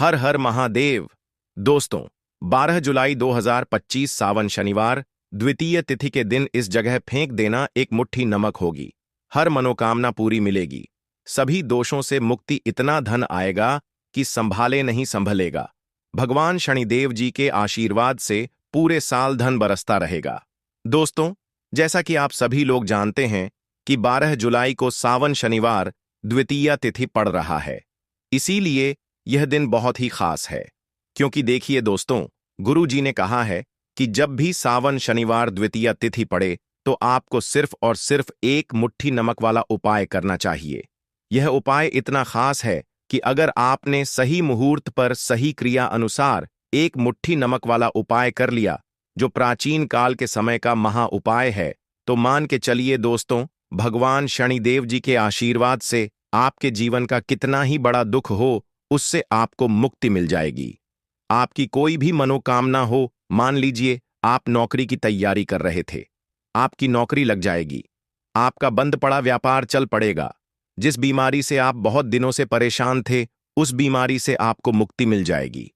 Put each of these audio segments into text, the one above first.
हर हर महादेव। दोस्तों, 12 जुलाई 2025 सावन शनिवार द्वितीय तिथि के दिन इस जगह फेंक देना एक मुट्ठी नमक होगी। हर मनोकामना पूरी मिलेगी। सभी दोषों से मुक्ति, इतना धन आएगा कि संभाले नहीं संभलेगा। भगवान शनिदेव जी के आशीर्वाद से पूरे साल धन बरसता रहेगा। दोस्तों, जैसा कि आप सभी लोग जानते हैं कि 12 जुलाई को सावन शनिवार द्वितीया तिथि पड़ रहा है। इसीलिए यह दिन बहुत ही खास है, क्योंकि देखिए दोस्तों, गुरु जी ने कहा है कि जब भी सावन शनिवार द्वितीया तिथि पड़े तो आपको सिर्फ और सिर्फ एक मुट्ठी नमक वाला उपाय करना चाहिए। यह उपाय इतना खास है कि अगर आपने सही मुहूर्त पर सही क्रिया अनुसार एक मुट्ठी नमक वाला उपाय कर लिया, जो प्राचीन काल के समय का महा उपाय है, तो मान के चलिए दोस्तों, भगवान शनिदेव जी के आशीर्वाद से आपके जीवन का कितना ही बड़ा दुख हो, उससे आपको मुक्ति मिल जाएगी। आपकी कोई भी मनोकामना हो, मान लीजिए आप नौकरी की तैयारी कर रहे थे, आपकी नौकरी लग जाएगी। आपका बंद पड़ा व्यापार चल पड़ेगा। जिस बीमारी से आप बहुत दिनों से परेशान थे, उस बीमारी से आपको मुक्ति मिल जाएगी।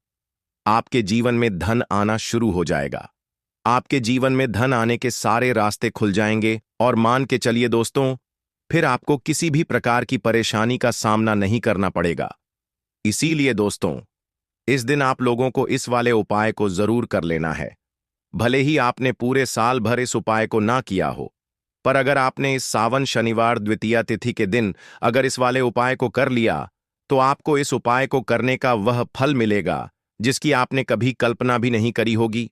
आपके जीवन में धन आना शुरू हो जाएगा। आपके जीवन में धन आने के सारे रास्ते खुल जाएंगे और मान के चलिए दोस्तों, फिर आपको किसी भी प्रकार की परेशानी का सामना नहीं करना पड़ेगा। इसीलिए दोस्तों, इस दिन आप लोगों को इस वाले उपाय को जरूर कर लेना है। भले ही आपने पूरे साल भर इस उपाय को ना किया हो, पर अगर आपने इस सावन शनिवार द्वितीया तिथि के दिन अगर इस वाले उपाय को कर लिया, तो आपको इस उपाय को करने का वह फल मिलेगा जिसकी आपने कभी कल्पना भी नहीं करी होगी।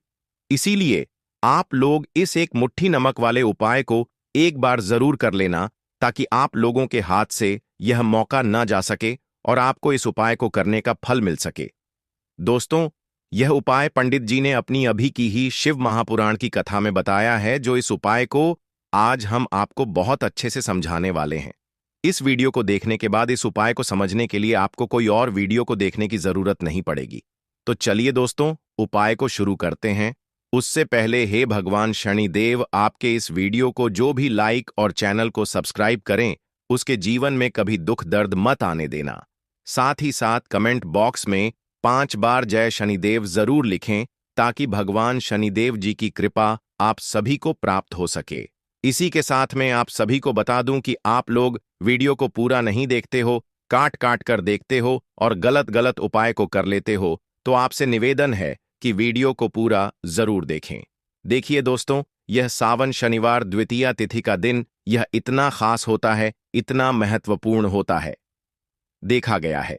इसीलिए आप लोग इस एक मुट्ठी नमक वाले उपाय को एक बार जरूर कर लेना, ताकि आप लोगों के हाथ से यह मौका ना जा सके और आपको इस उपाय को करने का फल मिल सके। दोस्तों, यह उपाय पंडित जी ने अपनी अभी की ही शिव महापुराण की कथा में बताया है, जो इस उपाय को आज हम आपको बहुत अच्छे से समझाने वाले हैं। इस वीडियो को देखने के बाद इस उपाय को समझने के लिए आपको कोई और वीडियो को देखने की जरूरत नहीं पड़ेगी। तो चलिए दोस्तों, उपाय को शुरू करते हैं। उससे पहले हे भगवान शनिदेव, आपके इस वीडियो को जो भी लाइक और चैनल को सब्सक्राइब करें, उसके जीवन में कभी दुख दर्द मत आने देना। साथ ही साथ कमेंट बॉक्स में 5 बार जय शनिदेव जरूर लिखें, ताकि भगवान शनिदेव जी की कृपा आप सभी को प्राप्त हो सके। इसी के साथ में आप सभी को बता दूं कि आप लोग वीडियो को पूरा नहीं देखते हो, काट काट कर देखते हो और गलत गलत उपाय को कर लेते हो, तो आपसे निवेदन है कि वीडियो को पूरा जरूर देखें। देखिए दोस्तों, यह सावन शनिवार द्वितीया तिथि का दिन यह इतना खास होता है, इतना महत्वपूर्ण होता है। देखा गया है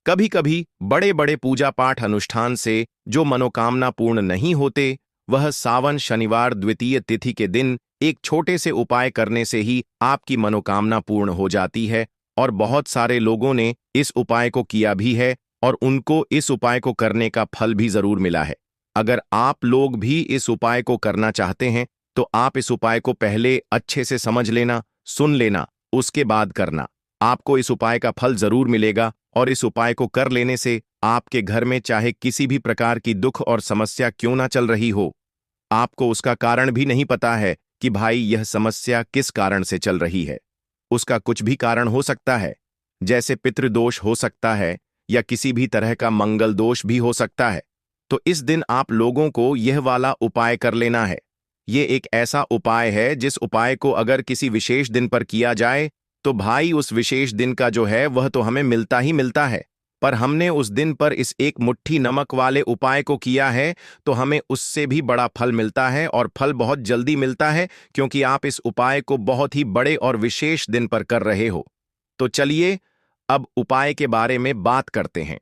कभी कभी बड़े बड़े पूजा पाठ अनुष्ठान से जो मनोकामना पूर्ण नहीं होते, वह सावन शनिवार द्वितीय तिथि के दिन एक छोटे से उपाय करने से ही आपकी मनोकामना पूर्ण हो जाती है। और बहुत सारे लोगों ने इस उपाय को किया भी है और उनको इस उपाय को करने का फल भी जरूर मिला है। अगर आप लोग भी इस उपाय को करना चाहते हैं, तो आप इस उपाय को पहले अच्छे से समझ लेना, सुन लेना, उसके बाद करना। आपको इस उपाय का फल जरूर मिलेगा और इस उपाय को कर लेने से आपके घर में चाहे किसी भी प्रकार की दुख और समस्या क्यों ना चल रही हो, आपको उसका कारण भी नहीं पता है कि भाई यह समस्या किस कारण से चल रही है। उसका कुछ भी कारण हो सकता है, जैसे पितृदोष हो सकता है या किसी भी तरह का मंगल दोष भी हो सकता है। तो इस दिन आप लोगों को यह वाला उपाय कर लेना है। ये एक ऐसा उपाय है जिस उपाय को अगर किसी विशेष दिन पर किया जाए, तो भाई उस विशेष दिन का जो है वह तो हमें मिलता ही मिलता है। पर हमने उस दिन पर इस एक मुट्ठी नमक वाले उपाय को किया है, तो हमें उससे भी बड़ा फल मिलता है और फल बहुत जल्दी मिलता है, क्योंकि आप इस उपाय को बहुत ही बड़े और विशेष दिन पर कर रहे हो। तो चलिए अब उपाय के बारे में बात करते हैं।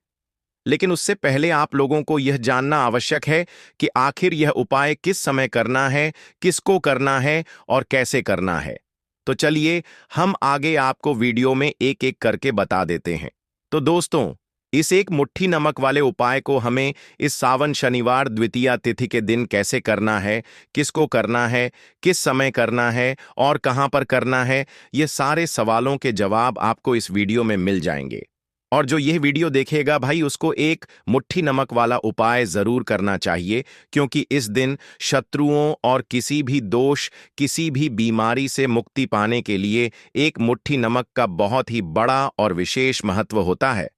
लेकिन उससे पहले आप लोगों को यह जानना आवश्यक है कि आखिर यह उपाय किस समय करना है, किसको करना है और कैसे करना है। तो चलिए हम आगे आपको वीडियो में एक एक करके बता देते हैं। तो दोस्तों, इस एक मुट्ठी नमक वाले उपाय को हमें इस सावन शनिवार द्वितीया तिथि के दिन कैसे करना है, किसको करना है, किस समय करना है और कहां पर करना है, ये सारे सवालों के जवाब आपको इस वीडियो में मिल जाएंगे। और जो यह वीडियो देखेगा भाई, उसको एक मुट्ठी नमक वाला उपाय जरूर करना चाहिए, क्योंकि इस दिन शत्रुओं और किसी भी दोष, किसी भी बीमारी से मुक्ति पाने के लिए एक मुट्ठी नमक का बहुत ही बड़ा और विशेष महत्व होता है।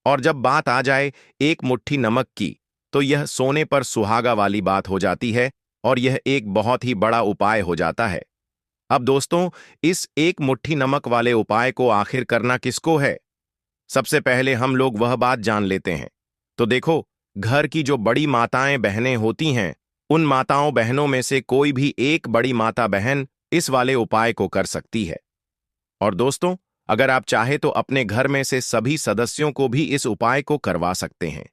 और जब बात आ जाए एक मुट्ठी नमक की, तो यह सोने पर सुहागा वाली बात हो जाती है और यह एक बहुत ही बड़ा उपाय हो जाता है। अब दोस्तों, इस एक मुट्ठी नमक वाले उपाय को आखिर करना किसको है? सबसे पहले हम लोग वह बात जान लेते हैं। तो देखो, घर की जो बड़ी माताएं बहनें होती हैं, उन माताओं बहनों में से कोई भी एक बड़ी माता बहन इस वाले उपाय को कर सकती है। और दोस्तों, अगर आप चाहे तो अपने घर में से सभी सदस्यों को भी इस उपाय को करवा सकते हैं।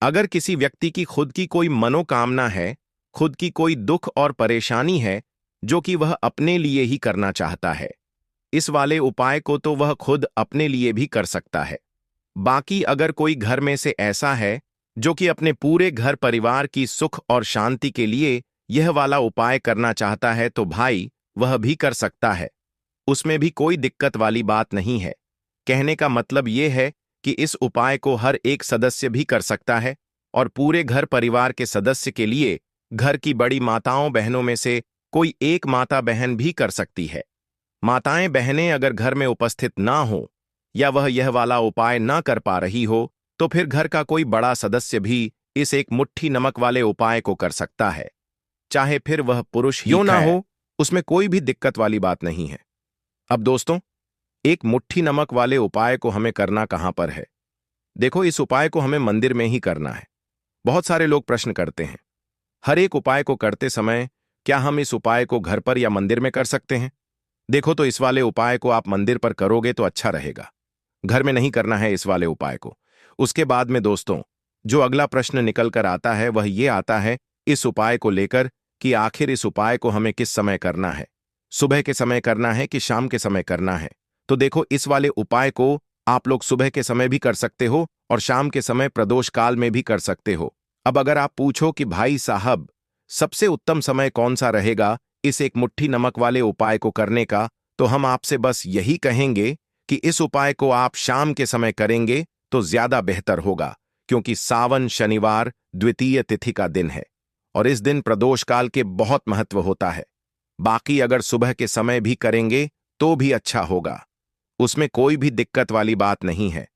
अगर किसी व्यक्ति की खुद की कोई मनोकामना है, खुद की कोई दुख और परेशानी है जो कि वह अपने लिए ही करना चाहता है, इस वाले उपाय को तो वह खुद अपने लिए भी कर सकता है। बाकी अगर कोई घर में से ऐसा है जो कि अपने पूरे घर परिवार की सुख और शांति के लिए यह वाला उपाय करना चाहता है, तो भाई वह भी कर सकता है। उसमें भी कोई दिक्कत वाली बात नहीं है। कहने का मतलब यह है कि इस उपाय को हर एक सदस्य भी कर सकता है और पूरे घर परिवार के सदस्य के लिए घर की बड़ी माताओं बहनों में से कोई एक माता बहन भी कर सकती है। माताएं बहनें अगर घर में उपस्थित ना हो या वह यह वाला उपाय ना कर पा रही हो, तो फिर घर का कोई बड़ा सदस्य भी इस एक मुट्ठी नमक वाले उपाय को कर सकता है, चाहे फिर वह पुरुष ही ना हो। उसमें कोई भी दिक्कत वाली बात नहीं है। अब दोस्तों, एक मुट्ठी नमक वाले उपाय को हमें करना कहां पर है? देखो, इस उपाय को हमें मंदिर में ही करना है। बहुत सारे लोग प्रश्न करते हैं, हर एक उपाय को करते समय क्या हम इस उपाय को घर पर या मंदिर में कर सकते हैं? देखो, तो इस वाले उपाय को आप मंदिर पर करोगे तो अच्छा रहेगा। घर में नहीं करना है इस वाले उपाय को। उसके बाद में दोस्तों, जो अगला प्रश्न निकल कर आता है वह ये आता है इस उपाय को लेकर कि आखिर इस उपाय को हमें किस समय करना है, सुबह के समय करना है कि शाम के समय करना है? तो देखो, इस वाले उपाय को आप लोग सुबह के समय भी कर सकते हो और शाम के समय प्रदोष काल में भी कर सकते हो। अब अगर आप पूछो कि भाई साहब, सबसे उत्तम समय कौन सा रहेगा इस एक मुट्ठी नमक वाले उपाय को करने का, तो हम आपसे बस यही कहेंगे कि इस उपाय को आप शाम के समय करेंगे तो ज्यादा बेहतर होगा, क्योंकि सावन शनिवार द्वितीय तिथि का दिन है और इस दिन प्रदोष काल के बहुत महत्व होता है। बाकी अगर सुबह के समय भी करेंगे तो भी अच्छा होगा, उसमें कोई भी दिक्कत वाली बात नहीं है।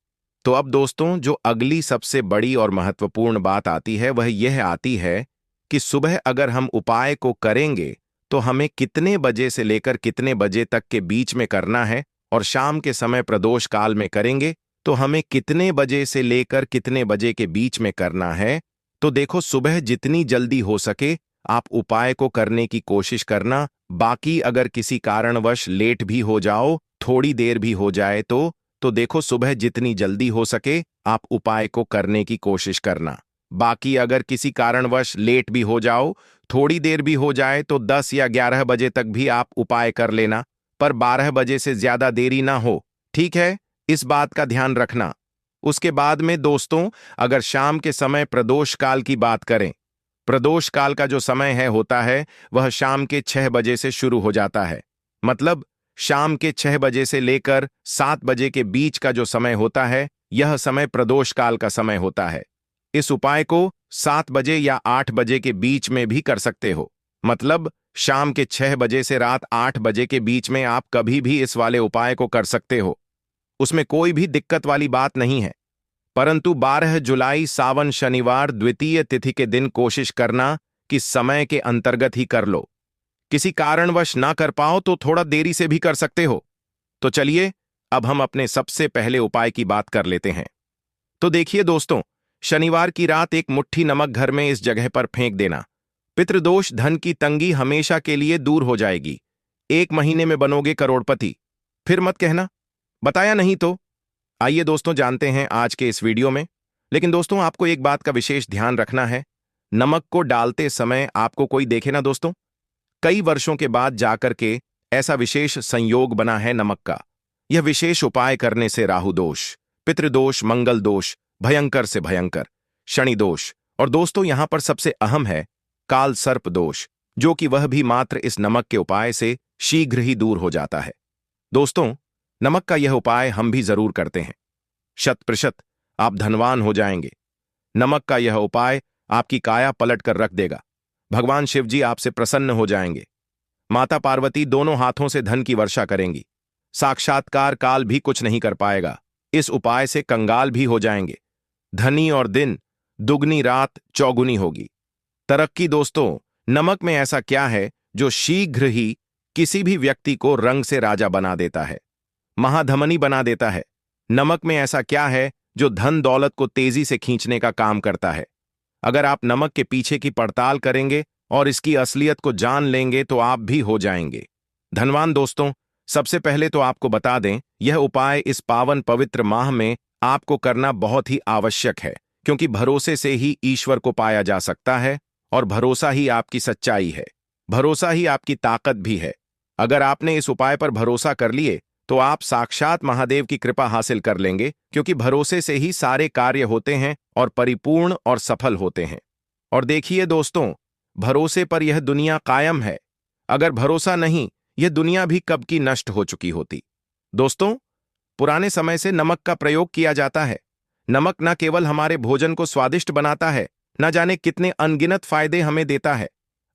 तो अब दोस्तों, जो अगली सबसे बड़ी और महत्वपूर्ण बात आती है वह यह आती है कि सुबह अगर हम उपाय को करेंगे तो हमें कितने बजे से लेकर कितने बजे तक के बीच में करना है, और शाम के समय प्रदोष काल में करेंगे तो हमें कितने बजे से लेकर कितने बजे के बीच में करना है। तो देखो, सुबह जितनी जल्दी हो सके आप उपाय को करने की कोशिश करना। बाकी अगर किसी कारणवश लेट भी हो जाओ, थोड़ी देर भी हो जाए तो देखो, सुबह जितनी जल्दी हो सके आप उपाय को करने की कोशिश करना। बाकी अगर किसी कारणवश लेट भी हो जाओ, थोड़ी देर भी हो जाए, तो 10 या 11 बजे तक भी आप उपाय कर लेना, पर 12 बजे से ज्यादा देरी ना हो। ठीक है, इस बात का ध्यान रखना। उसके बाद में दोस्तों, अगर शाम के समय प्रदोष काल की बात करें, प्रदोष काल का जो समय होता है वह शाम के 6 बजे से शुरू हो जाता है। मतलब शाम के 6 बजे से लेकर 7 बजे के बीच का जो समय होता है, यह समय प्रदोष काल का समय होता है। इस उपाय को 7 बजे या 8 बजे के बीच में भी कर सकते हो। मतलब शाम के 6 बजे से रात 8 बजे के बीच में आप कभी भी इस वाले उपाय को कर सकते हो, उसमें कोई भी दिक्कत वाली बात नहीं है। परंतु 12 जुलाई सावन शनिवार द्वितीय तिथि के दिन कोशिश करना कि समय के अंतर्गत ही कर लो। किसी कारणवश ना कर पाओ तो थोड़ा देरी से भी कर सकते हो। तो चलिए, अब हम अपने सबसे पहले उपाय की बात कर लेते हैं। तो देखिए दोस्तों, शनिवार की रात एक मुट्ठी नमक घर में इस जगह पर फेंक देना। पितृदोष, धन की तंगी हमेशा के लिए दूर हो जाएगी। 1 महीने में बनोगे करोड़पति। फिर मत कहना बताया नहीं तो। आइए दोस्तों, जानते हैं आज के इस वीडियो में। लेकिन दोस्तों, आपको एक बात का विशेष ध्यान रखना है, नमक को डालते समय आपको कोई देखे ना दोस्तों। कई वर्षों के बाद जाकर के ऐसा विशेष संयोग बना है नमक का। यह विशेष उपाय करने से राहु दोष, पितृदोष, मंगल दोष, भयंकर से भयंकर शनि दोष, और दोस्तों यहां पर सबसे अहम है काल सर्प दोष, जो कि वह भी मात्र इस नमक के उपाय से शीघ्र ही दूर हो जाता है। दोस्तों, नमक का यह उपाय हम भी जरूर करते हैं। 100% आप धनवान हो जाएंगे। नमक का यह उपाय आपकी काया पलट कर रख देगा। भगवान शिव जी आपसे प्रसन्न हो जाएंगे। माता पार्वती दोनों हाथों से धन की वर्षा करेंगी। साक्षात्कार काल भी कुछ नहीं कर पाएगा। इस उपाय से कंगाल भी हो जाएंगे। धनी और दिन, दुगनी रात चौगुनी होगी। तरक्की दोस्तों, नमक में ऐसा क्या है जो शीघ्र ही किसी भी व्यक्ति को रंग से राजा बना देता है, महाधमनी बना देता है? नमक में ऐसा क्या है जो धन दौलत को तेजी से खींचने का काम करता है? अगर आप नमक के पीछे की पड़ताल करेंगे और इसकी असलियत को जान लेंगे तो आप भी हो जाएंगे धनवान। दोस्तों, सबसे पहले तो आपको बता दें, यह उपाय इस पावन पवित्र माह में आपको करना बहुत ही आवश्यक है, क्योंकि भरोसे से ही ईश्वर को पाया जा सकता है और भरोसा ही आपकी सच्चाई है, भरोसा ही आपकी ताकत भी है। अगर आपने इस उपाय पर भरोसा कर लिए तो आप साक्षात महादेव की कृपा हासिल कर लेंगे, क्योंकि भरोसे से ही सारे कार्य होते हैं और परिपूर्ण और सफल होते हैं। और देखिए दोस्तों, भरोसे पर यह दुनिया कायम है। अगर भरोसा नहीं, यह दुनिया भी कब की नष्ट हो चुकी होती। दोस्तों, पुराने समय से नमक का प्रयोग किया जाता है। नमक न केवल हमारे भोजन को स्वादिष्ट बनाता है, न जाने कितने अनगिनत फायदे हमें देता है।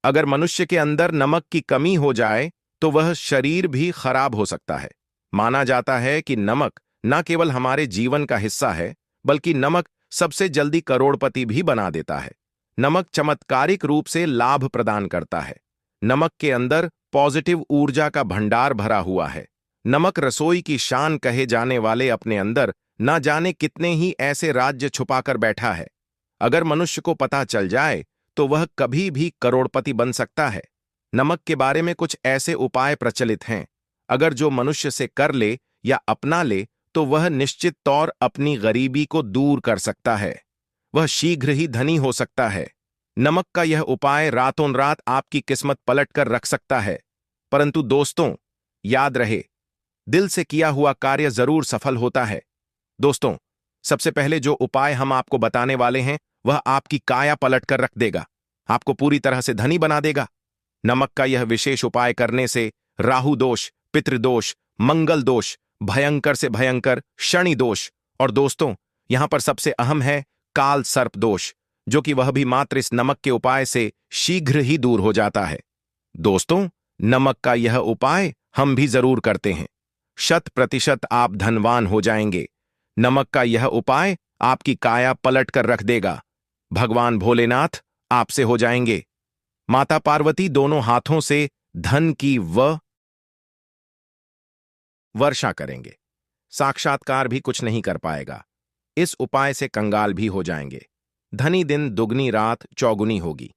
अगर मनुष्य के अंदर नमक की कमी हो जाए तो वह शरीर भी खराब हो सकता है। माना जाता है कि नमक न केवल हमारे जीवन का हिस्सा है, बल्कि नमक सबसे जल्दी करोड़पति भी बना देता है। नमक चमत्कारिक रूप से लाभ प्रदान करता है। नमक के अंदर पॉजिटिव ऊर्जा का भंडार भरा हुआ है। नमक रसोई की शान कहे जाने वाले अपने अंदर न जाने कितने ही ऐसे राज्य छुपाकर बैठा है। अगर मनुष्य को पता चल जाए तो वह कभी भी करोड़पति बन सकता है। नमक के बारे में कुछ ऐसे उपाय प्रचलित हैं, अगर जो मनुष्य से कर ले या अपना ले तो वह निश्चित तौर अपनी गरीबी को दूर कर सकता है, वह शीघ्र ही धनी हो सकता है। नमक का यह उपाय रातों रात आपकी किस्मत पलट कर रख सकता है। परंतु दोस्तों, याद रहे, दिल से किया हुआ कार्य जरूर सफल होता है। दोस्तों, सबसे पहले जो उपाय हम आपको बताने वाले हैं वह आपकी काया पलट कर रख देगा, आपको पूरी तरह से धनी बना देगा। नमक का यह विशेष उपाय करने से राहु दोष, पितृदोष, मंगल दोष, भयंकर से भयंकर शनि दोष और दोस्तों, यहां पर सबसे अहम है काल सर्प दोष, जो कि वह भी मात्र इस नमक के उपाय से शीघ्र ही दूर हो जाता है। दोस्तों, नमक का यह उपाय हम भी जरूर करते हैं। 100% आप धनवान हो जाएंगे। नमक का यह उपाय आपकी काया पलट कर रख देगा। भगवान भोलेनाथ आपसे हो जाएंगे। माता पार्वती दोनों हाथों से धन की वर्षा करेंगे। साक्षात्कार भी कुछ नहीं कर पाएगा। इस उपाय से कंगाल भी हो जाएंगे। धनी दिन, दुगनी रात चौगुनी होगी।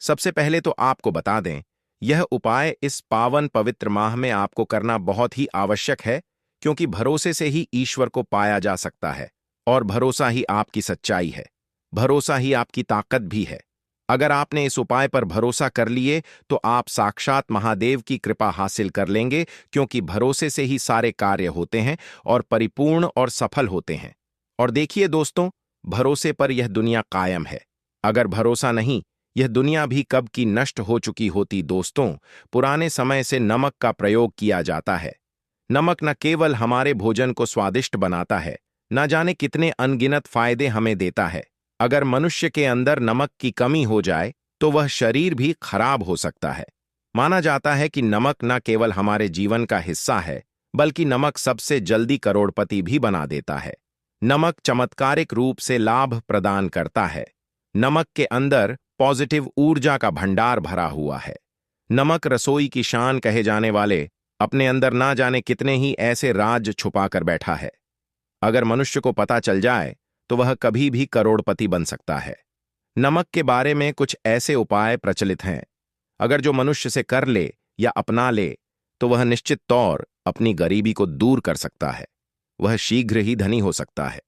सबसे पहले तो आपको बता दें, यह उपाय इस पावन पवित्र माह में आपको करना बहुत ही आवश्यक है, क्योंकि भरोसे से ही ईश्वर को पाया जा सकता है और भरोसा ही आपकी सच्चाई है, भरोसा ही आपकी ताकत भी है। अगर आपने इस उपाय पर भरोसा कर लिए तो आप साक्षात महादेव की कृपा हासिल कर लेंगे, क्योंकि भरोसे से ही सारे कार्य होते हैं और परिपूर्ण और सफल होते हैं। और देखिए दोस्तों, भरोसे पर यह दुनिया कायम है। अगर भरोसा नहीं, यह दुनिया भी कब की नष्ट हो चुकी होती। दोस्तों, पुराने समय से नमक का प्रयोग किया जाता है। नमक न केवल हमारे भोजन को स्वादिष्ट बनाता है, न जाने कितने अनगिनत फायदे हमें देता है। अगर मनुष्य के अंदर नमक की कमी हो जाए तो वह शरीर भी खराब हो सकता है। माना जाता है कि नमक न केवल हमारे जीवन का हिस्सा है, बल्कि नमक सबसे जल्दी करोड़पति भी बना देता है। नमक चमत्कारिक रूप से लाभ प्रदान करता है। नमक के अंदर पॉजिटिव ऊर्जा का भंडार भरा हुआ है। नमक रसोई की शान कहे जाने वाले अपने अंदर ना जाने कितने ही ऐसे राज छुपाकर बैठा है। अगर मनुष्य को पता चल जाए तो वह कभी भी करोड़पति बन सकता है। नमक के बारे में कुछ ऐसे उपाय प्रचलित हैं, अगर जो मनुष्य से कर ले या अपना ले तो वह निश्चित तौर अपनी गरीबी को दूर कर सकता है, वह शीघ्र ही धनी हो सकता है।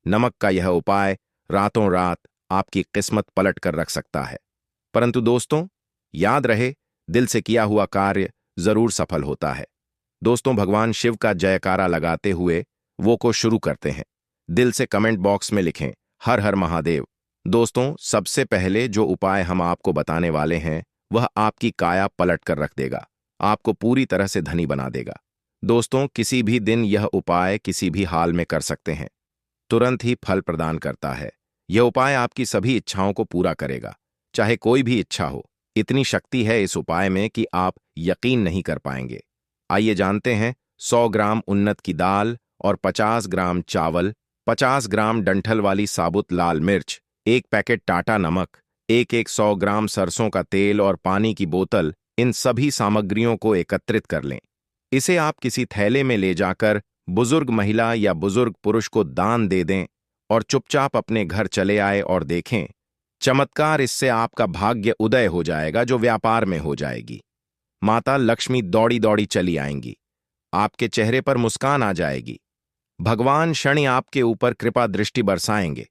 नमक का यह उपाय रातों रात आपकी किस्मत पलट कर रख सकता है। परंतु दोस्तों, याद रहे, दिल से किया हुआ कार्य जरूर सफल होता है। दोस्तों, भगवान शिव का जयकारा लगाते हुए वो को शुरू करते हैं। दिल से कमेंट बॉक्स में लिखें हर हर महादेव। दोस्तों, सबसे पहले जो उपाय हम आपको बताने वाले हैं वह आपकी काया पलट कर रख देगा, आपको पूरी तरह से धनी बना देगा। दोस्तों, किसी भी दिन यह उपाय किसी भी हाल में कर सकते हैं, तुरंत ही फल प्रदान करता है। यह उपाय आपकी सभी इच्छाओं को पूरा करेगा, चाहे कोई भी इच्छा हो। इतनी शक्ति है इस उपाय में कि आप यकीन नहीं कर पाएंगे। आइए जानते हैं। 100 ग्राम उन्नत की दाल और 50 ग्राम चावल 50 ग्राम डंठल वाली साबुत लाल मिर्च, एक पैकेट टाटा नमक, एक 100 ग्राम सरसों का तेल और पानी की बोतल, इन सभी सामग्रियों को एकत्रित कर लें। इसे आप किसी थैले में ले जाकर बुजुर्ग महिला या बुजुर्ग पुरुष को दान दे दें और चुपचाप अपने घर चले आए और देखें चमत्कार। इससे आपका भाग्य उदय हो जाएगा, जो व्यापार में हो जाएगी। माता लक्ष्मी दौड़ी दौड़ी चली आएंगी, आपके चेहरे पर मुस्कान आ जाएगी। भगवान शनि आपके ऊपर कृपा दृष्टि बरसाएंगे।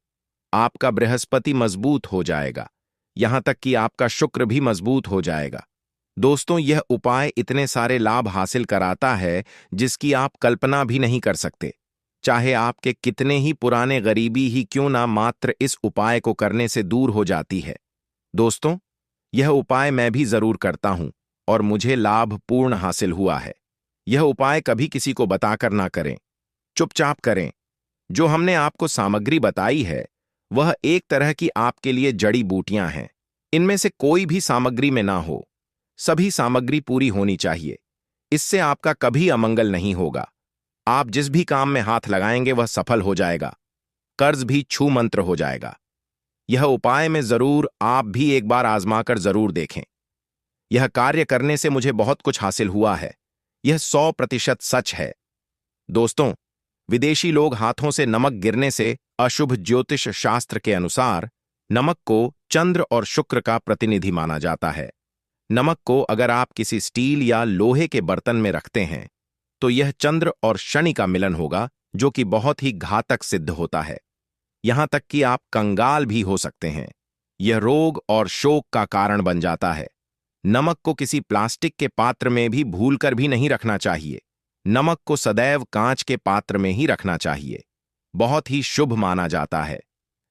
आपका बृहस्पति मजबूत हो जाएगा, यहां तक कि आपका शुक्र भी मजबूत हो जाएगा। दोस्तों, यह उपाय इतने सारे लाभ हासिल कराता है जिसकी आप कल्पना भी नहीं कर सकते। चाहे आपके कितने ही पुराने गरीबी ही क्यों ना, मात्र इस उपाय को करने से दूर हो जाती है। दोस्तों, यह उपाय मैं भी जरूर करता हूं और मुझे लाभ पूर्ण हासिल हुआ है। यह उपाय कभी किसी को बताकर ना करें, चुपचाप करें। जो हमने आपको सामग्री बताई है वह एक तरह की आपके लिए जड़ी बूटियां हैं। इनमें से कोई भी सामग्री में ना हो, सभी सामग्री पूरी होनी चाहिए। इससे आपका कभी अमंगल नहीं होगा। आप जिस भी काम में हाथ लगाएंगे वह सफल हो जाएगा, कर्ज भी छू मंत्र हो जाएगा। यह उपाय में जरूर आप भी एक बार आजमाकर जरूर देखें। यह कार्य करने से मुझे बहुत कुछ हासिल हुआ है, यह 100% सच है। दोस्तों, विदेशी लोग हाथों से नमक गिरने से अशुभ ज्योतिष शास्त्र के अनुसार नमक को चंद्र और शुक्र का प्रतिनिधि माना जाता है। नमक को अगर आप किसी स्टील या लोहे के बर्तन में रखते हैं तो यह चंद्र और शनि का मिलन होगा, जो कि बहुत ही घातक सिद्ध होता है। यहां तक कि आप कंगाल भी हो सकते हैं। यह रोग और शोक का कारण बन जाता है। नमक को किसी प्लास्टिक के पात्र में भी भूलकर भी नहीं रखना चाहिए। नमक को सदैव कांच के पात्र में ही रखना चाहिए। बहुत ही शुभ माना जाता है।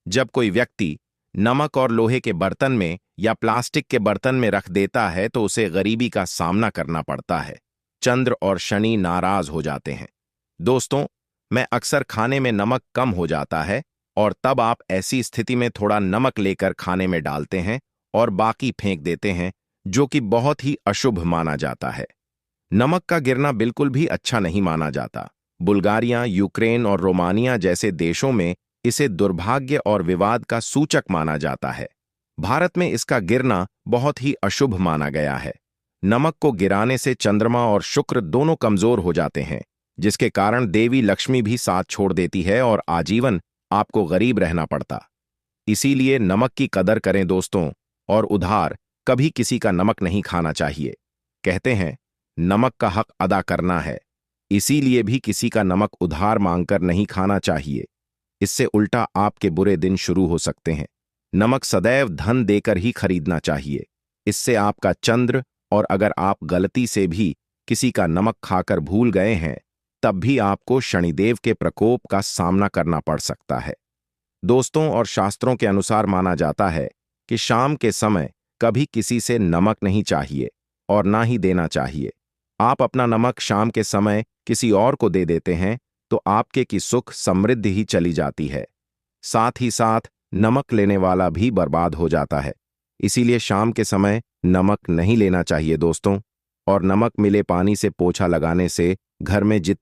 जब कोई व्यक्ति नमक और लोहे के बर्तन में या प्लास्टिक के बर्तन में रख देता है तो उसे गरीबी का सामना करना पड़ता है। चंद्र और शनि नाराज हो जाते हैं। दोस्तों, मैं अक्सर खाने में नमक कम हो जाता है और तब आप ऐसी स्थिति में थोड़ा नमक लेकर खाने में डालते हैं और बाकी फेंक देते हैं, जो कि बहुत ही अशुभ माना जाता है। नमक का गिरना बिल्कुल भी अच्छा नहीं माना जाता। बुल्गारिया, यूक्रेन और रोमानिया जैसे देशों में इसे दुर्भाग्य और विवाद का सूचक माना जाता है। भारत में इसका गिरना बहुत ही अशुभ माना गया है। नमक को गिराने से चंद्रमा और शुक्र दोनों कमजोर हो जाते हैं, जिसके कारण देवी लक्ष्मी भी साथ छोड़ देती है और आजीवन आपको गरीब रहना पड़ता। इसीलिए नमक की कदर करें दोस्तों, और उधार कभी किसी का नमक नहीं खाना चाहिए। कहते हैं नमक का हक अदा करना है, इसीलिए भी किसी का नमक उधार मांगकर नहीं खाना चाहिए। इससे उल्टा आपके बुरे दिन शुरू हो सकते हैं। नमक सदैव धन देकर ही खरीदना चाहिए। इससे आपका चंद्र, और अगर आप गलती से भी किसी का नमक खाकर भूल गए हैं तब भी आपको शनिदेव के प्रकोप का सामना करना पड़ सकता है। दोस्तों, और शास्त्रों के अनुसार माना जाता है कि शाम के समय कभी किसी से नमक नहीं चाहिए और ना ही देना चाहिए। आप अपना नमक शाम के समय किसी और को दे देते हैं तो आपके की सुख समृद्धि ही चली जाती है। साथ ही साथ नमक लेने वाला भी बर्बाद हो जाता है। इसीलिए शाम के समय नमक नहीं लेना चाहिए दोस्तों। और नमक मिले पानी से पोछा लगाने से घर में